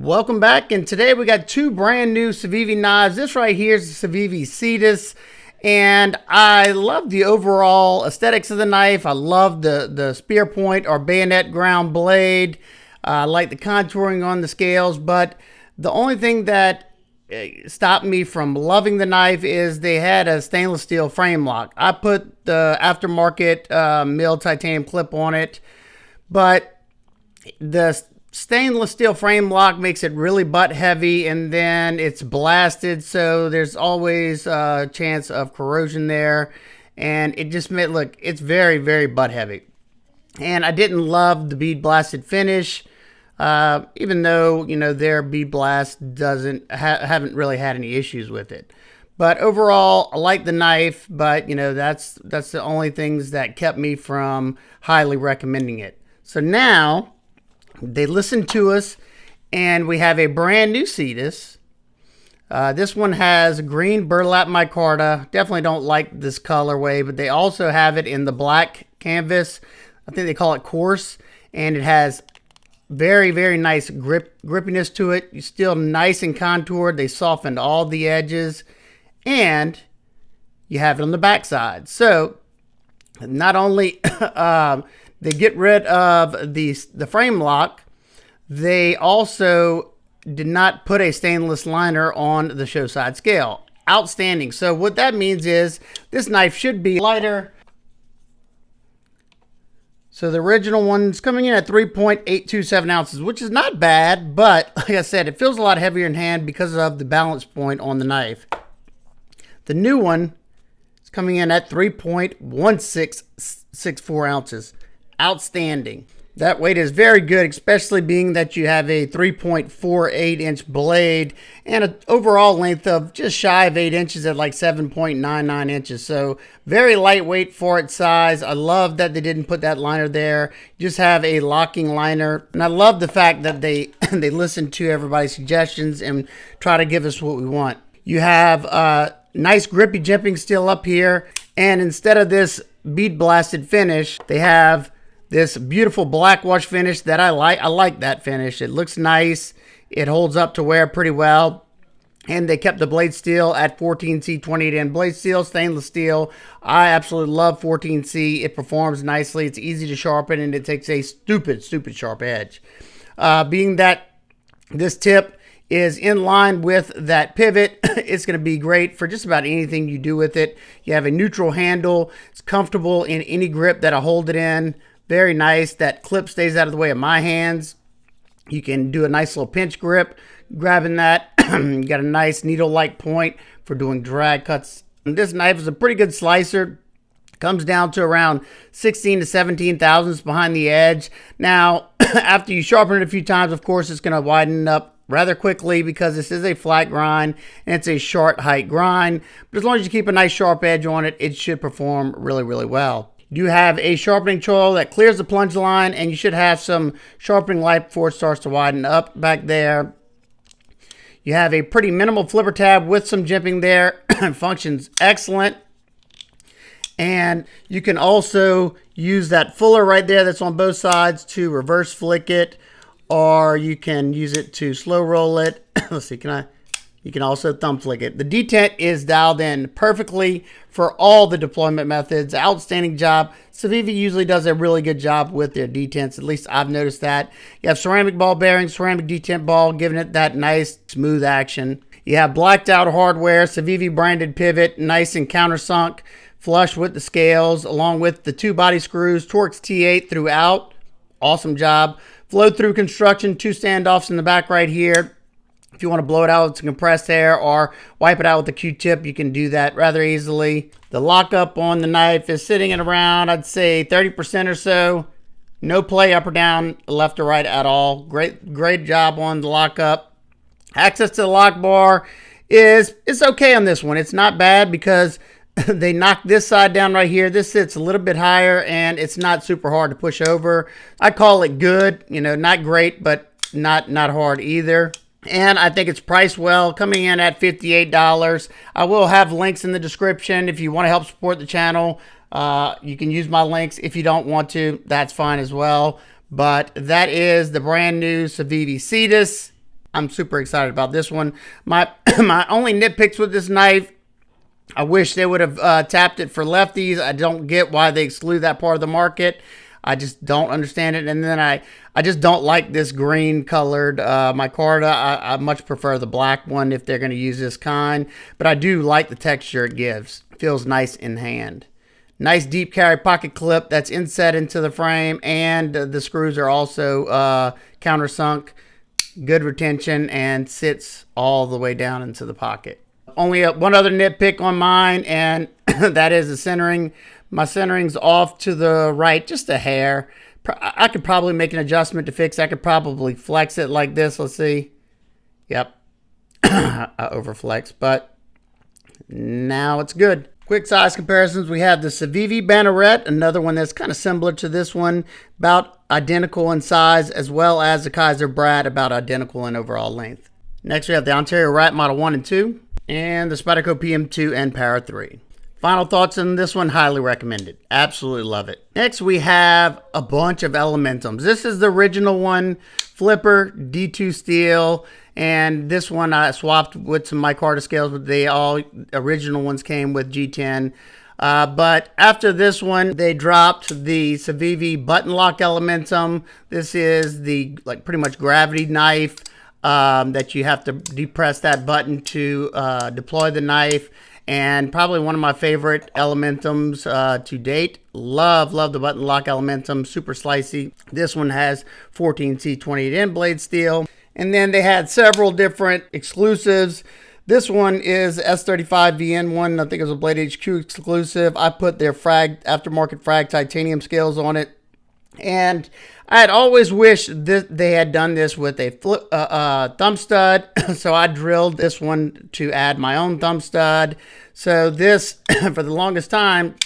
Welcome back, and today we got two brand new Civivi knives. This right here is the Civivi Cetus, and I love the overall aesthetics of the knife. I love the spear point or bayonet ground blade. I like the contouring on the scales, but the only thing that stopped me from loving the knife is they had a stainless steel frame lock. I put the aftermarket milled titanium clip on it, but the stainless steel frame lock makes it really butt heavy, and then it's blasted, so there's always a chance of corrosion there, and it just made look, it's very butt heavy. And I didn't love the bead blasted finish, even though, you know, their bead blast haven't really had any issues with it. But overall, I like the knife, but you know, that's the only things that kept me from highly recommending it. So now they listened to us, and we have a brand new Cetus. This one has green burlap micarta. Definitely don't like this colorway, but they also have it in the black canvas. I think they call it coarse, and it has very nice grippiness to it. It's still nice and contoured. They softened all the edges, and you have it on the back side. So not only they get rid of the frame lock, they also did not put a stainless liner on the show side scale. Outstanding. So what that means is this knife should be lighter. So the original one's coming in at 3.827 ounces, which is not bad, but like I said, it feels a lot heavier in hand because of the balance point on the knife. The new one is coming in at 3.1664 ounces. Outstanding. That weight is very good, especially being that you have a 3.48 inch blade and an overall length of just shy of 8 inches at like 7.99 inches. So very lightweight for its size. I love that they didn't put that liner there. You just have a locking liner. And I love the fact that they listen to everybody's suggestions and try to give us what we want. You have nice grippy jimping still up here. And instead of this bead blasted finish, they have this beautiful black wash finish that I like. I like that finish. It looks nice. It holds up to wear pretty well. And they kept the blade steel at 14C 28N blade steel, stainless steel. I absolutely love 14C. It performs nicely. It's easy to sharpen, and it takes a stupid sharp edge. Being that this tip is in line with that pivot, it's going to be great for just about anything you do with it. You have a neutral handle. It's comfortable in any grip that I hold it in. Very nice. That clip stays out of the way of my hands. You can do a nice little pinch grip, grabbing that. You got a nice needle-like point for doing drag cuts. And this knife is a pretty good slicer. Comes down to around 16 to 17 thousandths behind the edge. Now, after you sharpen it a few times, of course, it's going to widen up rather quickly because this is a flat grind and it's a short height grind. But as long as you keep a nice sharp edge on it, it should perform really well. You have a sharpening choil that clears the plunge line, and you should have some sharpening light before it starts to widen up back there. You have a pretty minimal flipper tab with some jimping there. Functions excellent. And you can also use that fuller right there that's on both sides to reverse flick it, or you can use it to slow roll it. Let's see, you can also thumb flick it. The detent is dialed in perfectly for all the deployment methods. Outstanding job. Civivi usually does a really good job with their detents. At least I've noticed that. You have ceramic ball bearing, ceramic detent ball, giving it that nice smooth action. You have blacked out hardware, Civivi branded pivot, nice and countersunk, flush with the scales, along with the two body screws, Torx T8 throughout. Awesome job. Flow through construction, two standoffs in the back right here. If you want to blow it out with some compressed air or wipe it out with a Q-tip, you can do that rather easily. The lockup on the knife is sitting at around, I'd say, 30% or so. No play up or down, left or right at all. Great job on the lockup. Access to the lock bar it's okay on this one. It's not bad because they knocked this side down right here. This sits a little bit higher, and it's not super hard to push over. I call it good. You know, not great, but not hard either. And I think it's priced well, coming in at $58. I will have links in the description if you want to help support the channel. You can use my links. If you don't want to, that's fine as well. But that is the brand new Civivi Cetus. I'm super excited about this one. My my only nitpicks with this knife, I wish they would have tapped it for lefties. I don't get why they exclude that part of the market. I just don't understand it. And then I just don't like this green colored micarta. I much prefer the black one if they're going to use this kind. But I do like the texture it gives. It feels nice in hand. Nice deep carry pocket clip that's inset into the frame. And the screws are also countersunk. Good retention and sits all the way down into the pocket. Only one other nitpick on mine, and that is the centering. My centering's off to the right just a hair. I could probably make an adjustment to fix. I could probably flex it like this. Let's see. Yep. I overflex, but now it's good. Quick size comparisons. We have the Civivi Banneret, another one that's kind of similar to this one, about identical in size, as well as the Kaiser Brad, about identical in overall length. Next, we have the Ontario Rat Model 1 and 2, and the Spyderco PM2 and Power 3. Final thoughts on this one, highly recommended. Absolutely love it. Next, we have a bunch of Elementums. This is the original one, flipper, D2 steel, and this one I swapped with some micarta scales, but they all original ones came with G10. But after this one, they dropped the Civivi button lock Elementum. This is the pretty much gravity knife that you have to depress that button to deploy the knife. And probably one of my favorite Elementums to date. Love the button lock Elementum, super slicey. This one has 14C 28N blade steel. And then they had several different exclusives. This one is S35VN one. I think it was a Blade HQ exclusive. I put their aftermarket frag titanium scales on it. And I had always wished that they had done this with a thumb stud. So I drilled this one to add my own thumb stud. So this, for the longest time,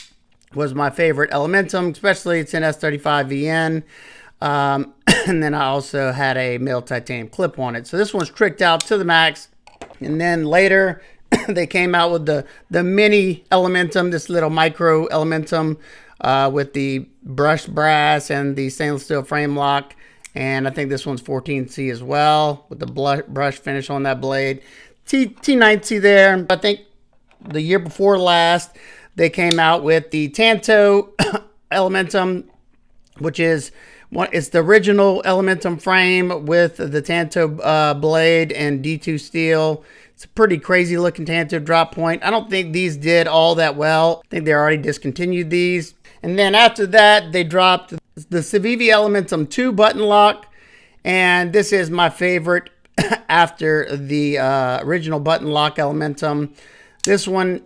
was my favorite Elementum, especially it's in S35VN. And then I also had a mill titanium clip on it. So this one's tricked out to the max. And then later, they came out with the mini Elementum, this little micro Elementum, with the brushed brass and the stainless steel frame lock. And I think this one's 14C as well, with the brush finish on that blade. T90 there. I think the year before last, they came out with the Tanto Elementum, which is it's the original Elementum frame with the Tanto blade and D2 steel. It's a pretty crazy looking Tanto drop point. I don't think these did all that well. I think they already discontinued these. And then after that, they dropped the Civivi Elementum 2 button lock. And this is my favorite after the original button lock Elementum. This one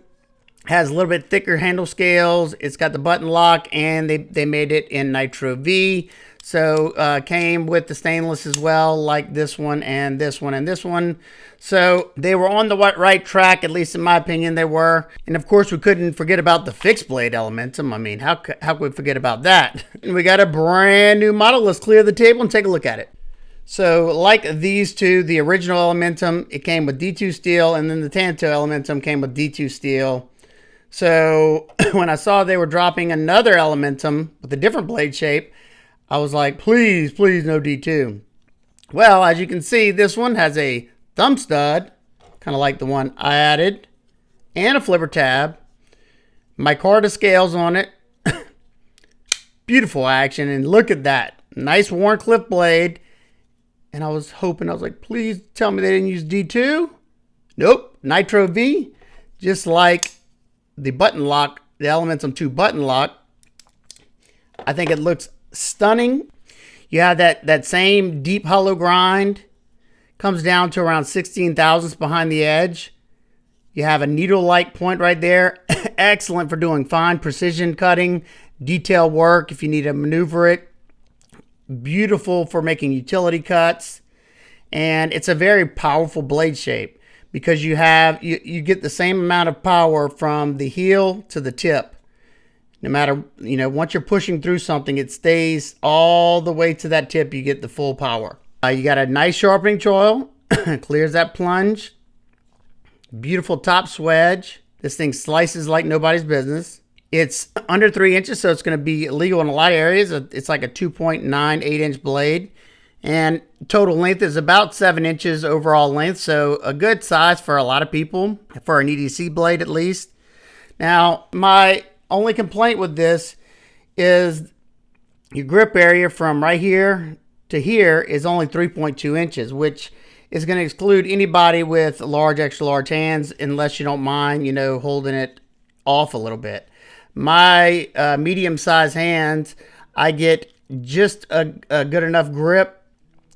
has a little bit thicker handle scales. It's got the button lock, and they made it in Nitro V. So came with the stainless as well, like this one and this one and this one. So they were on the right track, at least in my opinion they were. And of course we couldn't forget about the fixed blade Elementum. I mean, how could we forget about that? And we got a brand new model. Let's clear the table and take a look at it. So like these two, the original Elementum, it came with D2 steel, and then the Tanto Elementum came with D2 steel. So when I saw they were dropping another Elementum with a different blade shape, I was like, please, please, no D2. Well, as you can see, this one has a thumb stud, kind of like the one I added, and a flipper tab. Micarta scales on it. Beautiful action, and look at that. Nice Wharncliffe blade. And I was like, please tell me they didn't use D2. Nope, Nitro V, just like the button lock, the Elementum 2 button lock. I think it looks stunning. You have that same deep hollow grind. Comes down to around 16 thousandths behind the edge. You have a needle-like point right there. Excellent for doing fine precision cutting, detail work if you need to maneuver it. Beautiful for making utility cuts. And it's a very powerful blade shape because you get the same amount of power from the heel to the tip. No matter, once you're pushing through something, it stays all the way to that tip. You get the full power. You got a nice sharpening choil. Clears that plunge. Beautiful top swedge. This thing slices like nobody's business. It's under 3 inches, so it's going to be illegal in a lot of areas. It's like a 2.98 inch blade. And total length is about 7 inches overall length, so a good size for a lot of people, for an EDC blade at least. Now, my only complaint with this is your grip area from right here to here is only 3.2 inches, which is going to exclude anybody with large, extra large hands, unless you don't mind, you know, holding it off a little bit. My medium-sized hands, I get just a good enough grip,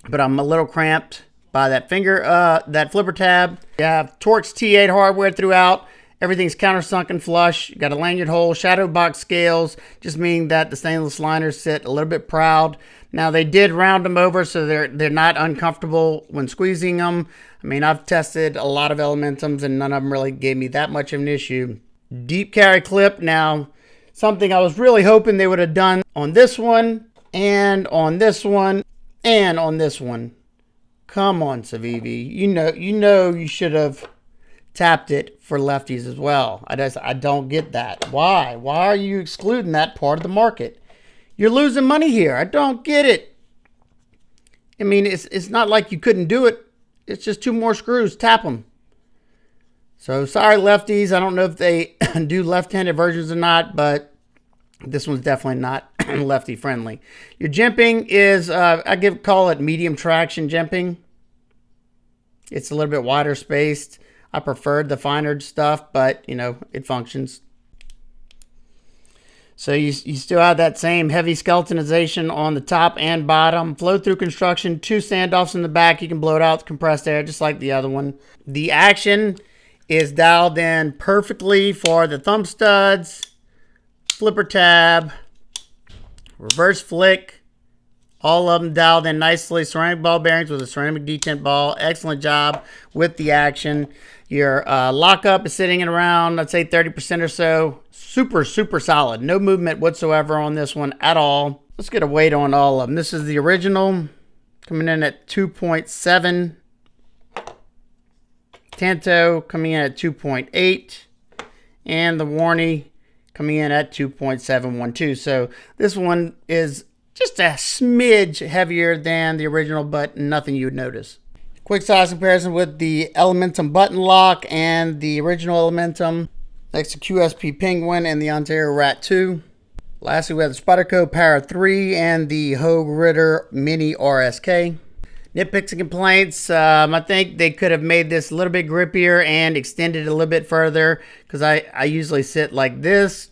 but I'm a little cramped by that finger, that flipper tab. You have Torx T8 hardware throughout. Everything's countersunken flush. You got a lanyard hole, shadow box scales, just meaning that the stainless liners sit a little bit proud. Now they did round them over so they're not uncomfortable when squeezing them. I mean, I've tested a lot of Elementums and none of them really gave me that much of an issue. Deep carry clip. Now, something I was really hoping they would have done on this one and on this one and on this one. Come on, Civivi. You know you should have tapped it for lefties as well. I don't get that. Why? Why are you excluding that part of the market? You're losing money here. I don't get it. I mean, it's not like you couldn't do it. It's just 2 more screws. Tap them. So sorry, lefties. I don't know if they do left-handed versions or not, but this one's definitely not lefty friendly. Your jimping is, call it medium traction jimping. It's a little bit wider spaced. I preferred the finer stuff, but you know, it functions. So you still have that same heavy skeletonization on the top and bottom. Flow through construction, 2 standoffs in the back. You can blow it out with compressed air just like the other one. The action is dialed in perfectly for the thumb studs, flipper tab, reverse flick. All of them dialed in nicely. Ceramic ball bearings with a ceramic detent ball. Excellent job with the action. Your lockup is sitting at around, I'd say 30% or so. Super, super solid. No movement whatsoever on this one at all. Let's get a weight on all of them. This is the original, coming in at 2.7. Tanto coming in at 2.8. And the Wharny coming in at 2.712. So this one is just a smidge heavier than the original, but nothing you would notice. Quick size comparison with the Elementum button lock and the original Elementum. Next to QSP Penguin and the Ontario Rat 2. Lastly, we have the Spyderco Para 3 and the Hogue Ritter Mini RSK. Nitpicks and complaints. I think they could have made this a little bit grippier and extended it a little bit further, because I usually sit like this.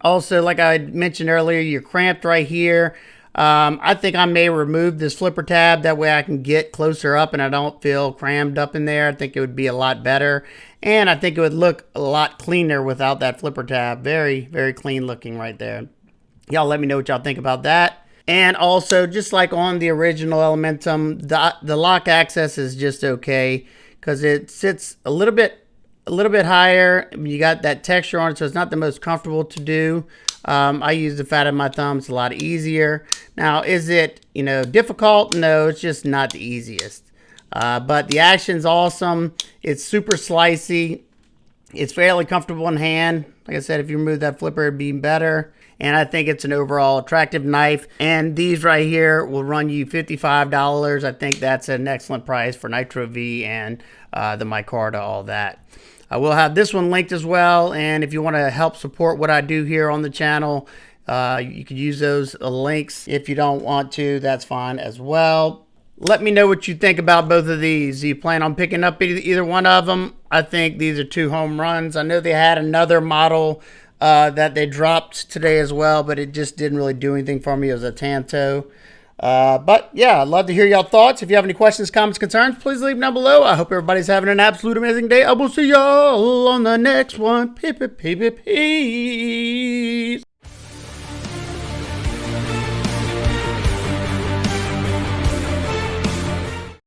Also, like I mentioned earlier, you're cramped right here. I think I may remove this flipper tab. That way I can get closer up and I don't feel crammed up in there. I think it would be a lot better. And I think it would look a lot cleaner without that flipper tab. Very, very clean looking right there. Y'all let me know what y'all think about that. And also, just like on the original Elementum, the lock access is just okay, because it sits a little bit higher. You got that texture on it, so it's not the most comfortable to do. I use the fat of my thumb. It's a lot easier. Now, is it, difficult? No, it's just not the easiest. But the action's awesome. It's super slicey. It's fairly comfortable in hand. Like I said, if you remove that flipper, it'd be better. And I think it's an overall attractive knife. And these right here will run you $55. I think that's an excellent price for Nitro V and the micarta, all that. I will have this one linked as well, and if you want to help support what I do here on the channel, you could use those links. If you don't want to, that's fine as well. Let me know what you think about both of these. Do you plan on picking up either one of them? I think these are 2 home runs. I know they had another model that they dropped today as well, but it just didn't really do anything for me. It was a Tanto. But yeah, I'd love to hear y'all thoughts. If you have any questions, comments, concerns, please leave them down below. I hope everybody's having an absolute amazing day. I will see y'all on the next one. Peace.